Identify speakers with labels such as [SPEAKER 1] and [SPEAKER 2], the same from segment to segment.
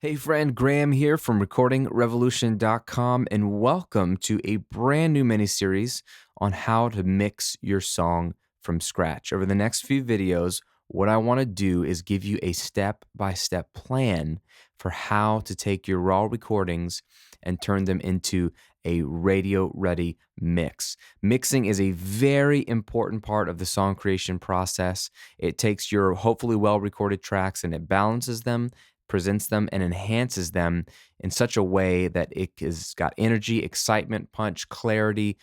[SPEAKER 1] Hey friend, Graham here from recordingrevolution.com, and welcome to a brand new mini-series on how to mix your song from scratch. Over the next few videos, what I want to do is give you a step-by-step plan for how to take your raw recordings and turn them into a radio-ready mix. Mixing is a very important part of the song creation process. It takes your hopefully well-recorded tracks and it balances them, presents them, and enhances them in such a way that it has got energy, excitement, punch, clarity,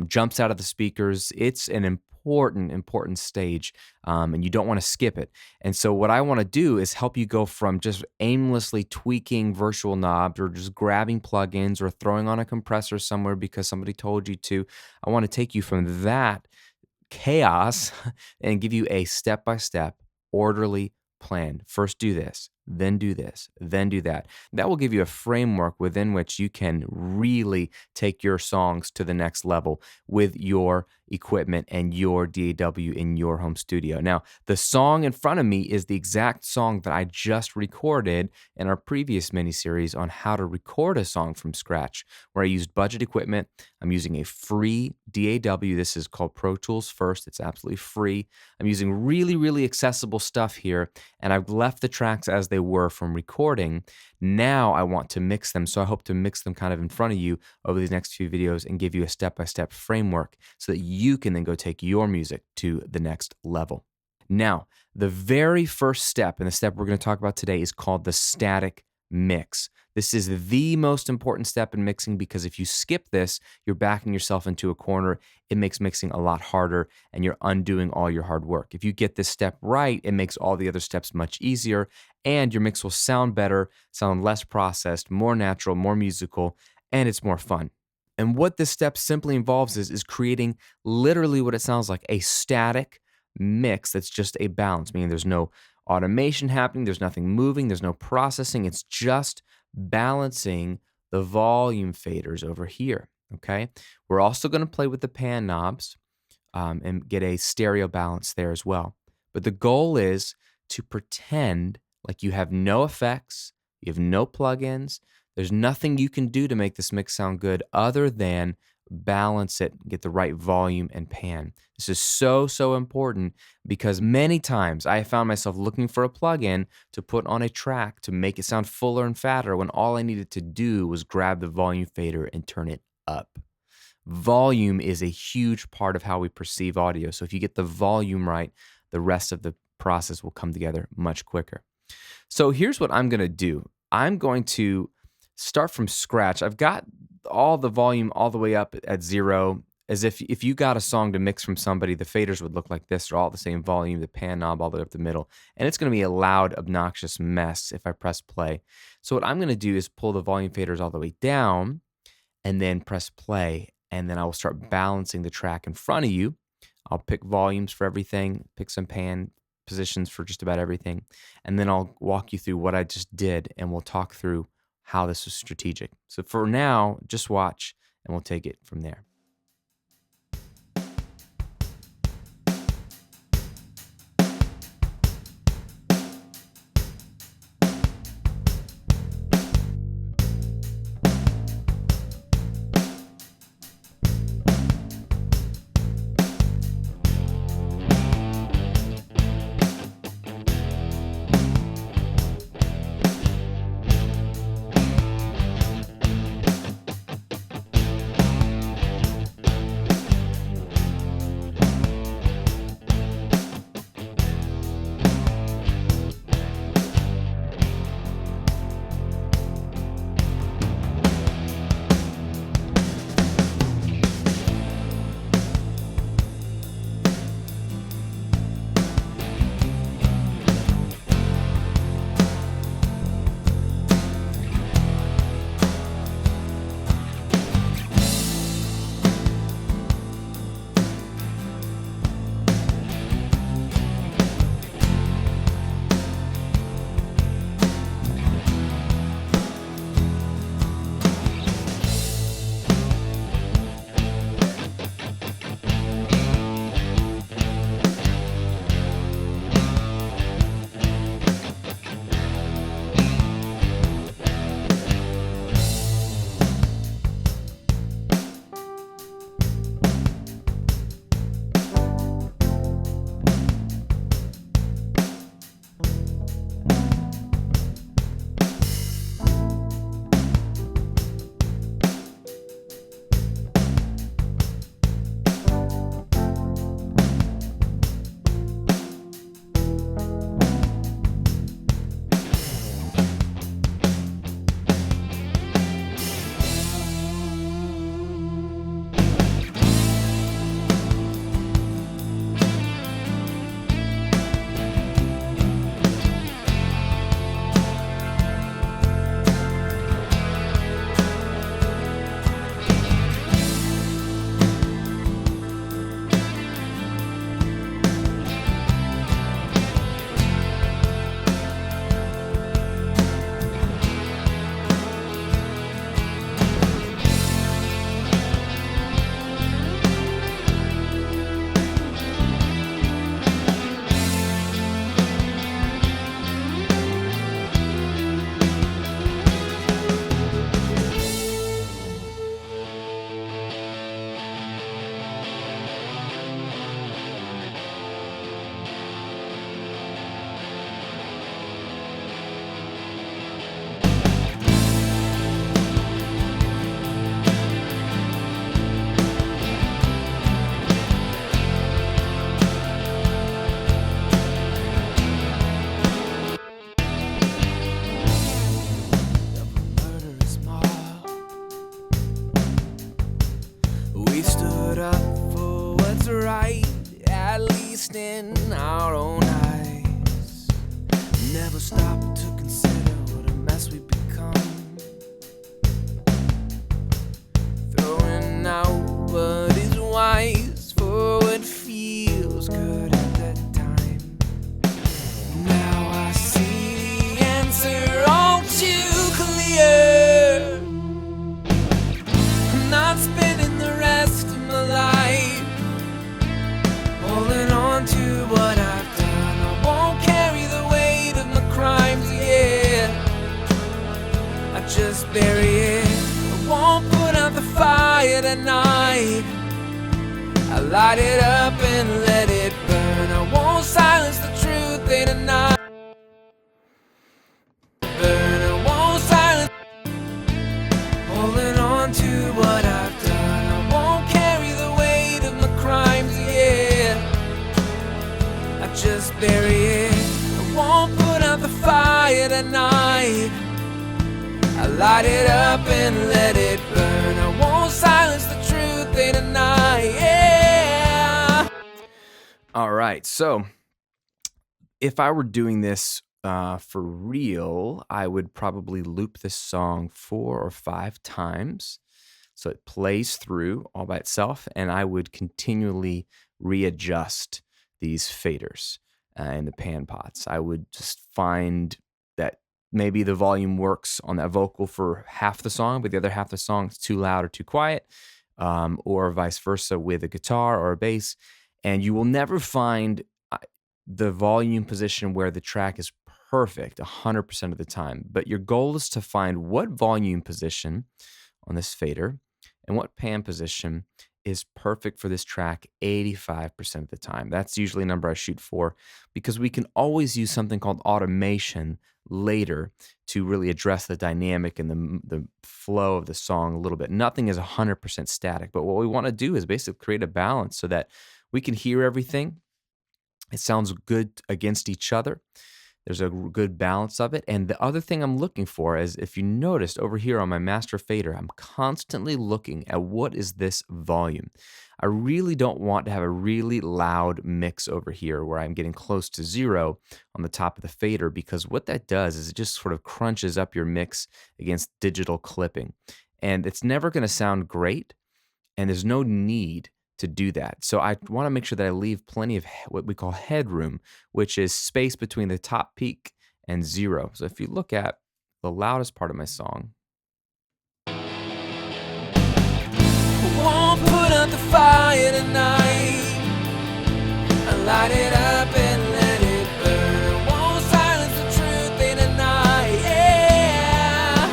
[SPEAKER 1] jumps out of the speakers. It's an important stage, and you don't want to skip it. And so what I want to do is help you go from just aimlessly tweaking virtual knobs or just grabbing plugins or throwing on a compressor somewhere because somebody told you to. I want to take you from that chaos and give you a step-by-step orderly plan. First do this, then do this, then do that. That will give you a framework within which you can really take your songs to the next level with your equipment and your DAW in your home studio. Now, the song in front of me is the exact song that I just recorded in our previous mini-series on how to record a song from scratch, where I used budget equipment. I'm using a free DAW. This is called Pro Tools First. It's absolutely free. I'm using really accessible stuff here, and I've left the tracks as they were from recording. Now I want to mix them, so I hope to mix them kind of in front of you over these next few videos and give you a step-by-step framework so that you can then go take your music to the next level. Now, the very first step, and the step we're going to talk about today, is called the static mix. This is the most important step in mixing because if you skip this, you're backing yourself into a corner. It makes mixing a lot harder and you're undoing all your hard work. If you get this step right, it makes all the other steps much easier and your mix will sound better, sound less processed, more natural, more musical, and it's more fun. And what this step simply involves is creating literally what it sounds like, a static mix that's just a balance, meaning there's no automation happening, there's nothing moving, there's no processing, it's just balancing the volume faders over here, okay? We're also going to play with the pan knobs and get a stereo balance there as well. But the goal is to pretend like you have no effects, you have no plugins, there's nothing you can do to make this mix sound good other than balance it, get the right volume and pan. This is so important because many times I have found myself looking for a plugin to put on a track to make it sound fuller and fatter when all I needed to do was grab the volume fader and turn it up. Volume is a huge part of how we perceive audio. So if you get the volume right, the rest of the process will come together much quicker. So here's what I'm going to do. I'm going to start from scratch. I've got all the volume all the way up at 0, as if you got a song to mix from somebody, the faders would look like this. They're all the same volume, the pan knob all the way up the middle. And it's going to be a loud, obnoxious mess if I press play. So what I'm going to do is pull the volume faders all the way down and then press play. And then I will start balancing the track in front of you. I'll pick volumes for everything, pick some pan positions for just about everything. And then I'll walk you through what I just did and we'll talk through how this was strategic. So for now, just watch and we'll take it from there. just bury it. I won't put out the fire tonight. I light it up and let it burn. I won't silence the truth in a night. Burn, I won't silence. Holding on to what I've done. I won't carry the weight of my crimes, yeah. I just bury it. I won't put out the fire tonight. I light it up and let it burn. I won't silence the truth in a night, yeah. All right, so if I were doing this for real, I would probably loop this song 4 or 5 times so it plays through all by itself, and I would continually readjust these faders and the pan pots. I would just find that maybe the volume works on that vocal for half the song, but the other half of the song is too loud or too quiet, or vice versa with a guitar or a bass. And you will never find the volume position where the track is perfect 100% of the time. But your goal is to find what volume position on this fader and what pan position is perfect for this track 85% of the time. That's usually a number I shoot for, because we can always use something called automation later to really address the dynamic and the flow of the song a little bit. Nothing is 100% static, but what we want to do is basically create a balance so that we can hear everything. It sounds good against each other. There's a good balance of it. And the other thing I'm looking for is, if you noticed over here on my master fader, I'm constantly looking at what is this volume. I really don't want to have a really loud mix over here where I'm getting close to 0 on the top of the fader, because what that does is it just sort of crunches up your mix against digital clipping. And it's never going to sound great, and there's no need to do that. So I want to make sure that I leave plenty of what we call headroom, which is space between the top peak and 0. So if you look at the loudest part of my song, won't put out the fire tonight. I light it up and let it burn. Won't silence the truth in a night, yeah.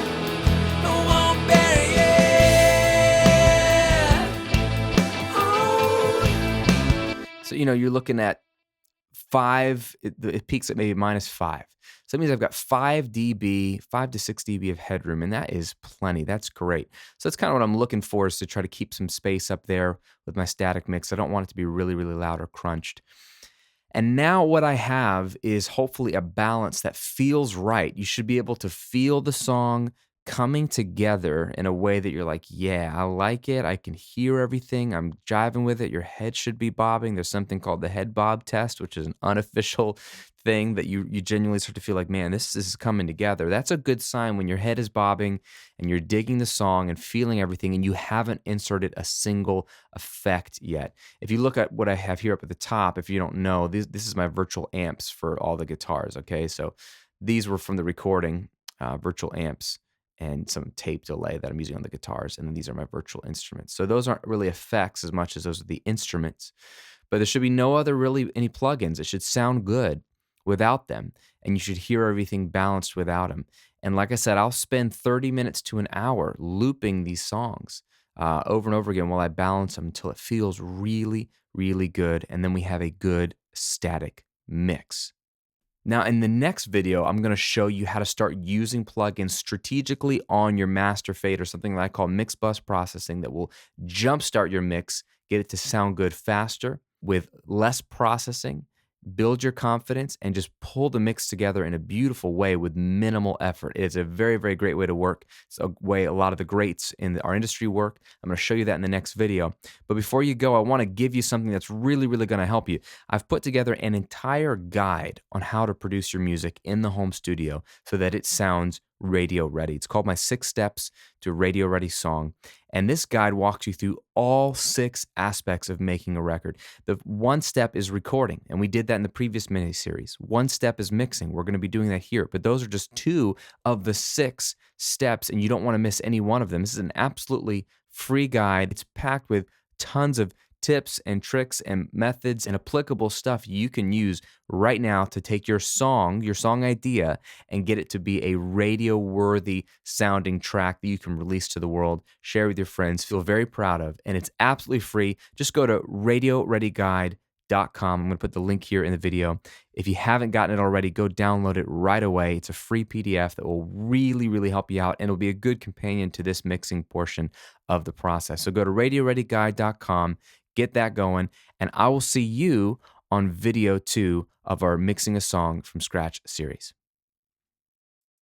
[SPEAKER 1] I won't bury it. Oh. So, you're looking at 5, it peaks at maybe -5. So that means I've got 5 dB, 5 to 6 dB of headroom, and that is plenty. That's great. So that's kind of what I'm looking for, is to try to keep some space up there with my static mix. I don't want it to be really, really loud or crunched. And now what I have is hopefully a balance that feels right. You should be able to feel the song coming together in a way that you're like, yeah, I like it. I can hear everything. I'm jiving with it. Your head should be bobbing. There's something called the head bob test, which is an unofficial thing that you genuinely start to feel like, man, this is coming together. That's a good sign when your head is bobbing and you're digging the song and feeling everything, and you haven't inserted a single effect yet. If you look at what I have here up at the top, if you don't know, this is my virtual amps for all the guitars, okay? So these were from the recording, virtual amps, and some tape delay that I'm using on the guitars. And then these are my virtual instruments. So those aren't really effects as much as those are the instruments. But there should be no other any plugins. It should sound good without them. And you should hear everything balanced without them. And like I said, I'll spend 30 minutes to an hour looping these songs over and over again while I balance them until it feels really, really good. And then we have a good static mix. Now, in the next video, I'm going to show you how to start using plugins strategically on your master fader, something that I call mix bus processing, that will jumpstart your mix, get it to sound good faster with less processing, build your confidence, and just pull the mix together in a beautiful way with minimal effort. It's a very, very great way to work. It's a way a lot of the greats in our industry work. I'm going to show you that in the next video. But before you go, I want to give you something that's really, really going to help you. I've put together an entire guide on how to produce your music in the home studio so that it sounds radio ready. It's called my 6 Steps to a Radio Ready Song. And this guide walks you through all 6 aspects of making a record. The 1 step is recording, and we did that in the previous mini-series. 1 step is mixing. We're going to be doing that here, but those are just 2 of the 6 steps, and you don't want to miss any one of them. This is an absolutely free guide. It's packed with tons of tips and tricks and methods and applicable stuff you can use right now to take your song idea, and get it to be a radio-worthy sounding track that you can release to the world, share with your friends, feel very proud of, and it's absolutely free. Just go to radioreadyguide.com. I'm going to put the link here in the video. If you haven't gotten it already, go download it right away. It's a free PDF that will really, really help you out, and it'll be a good companion to this mixing portion of the process. So go to radioreadyguide.com, get that going, and I will see you on video 2 of our Mixing a Song from Scratch series.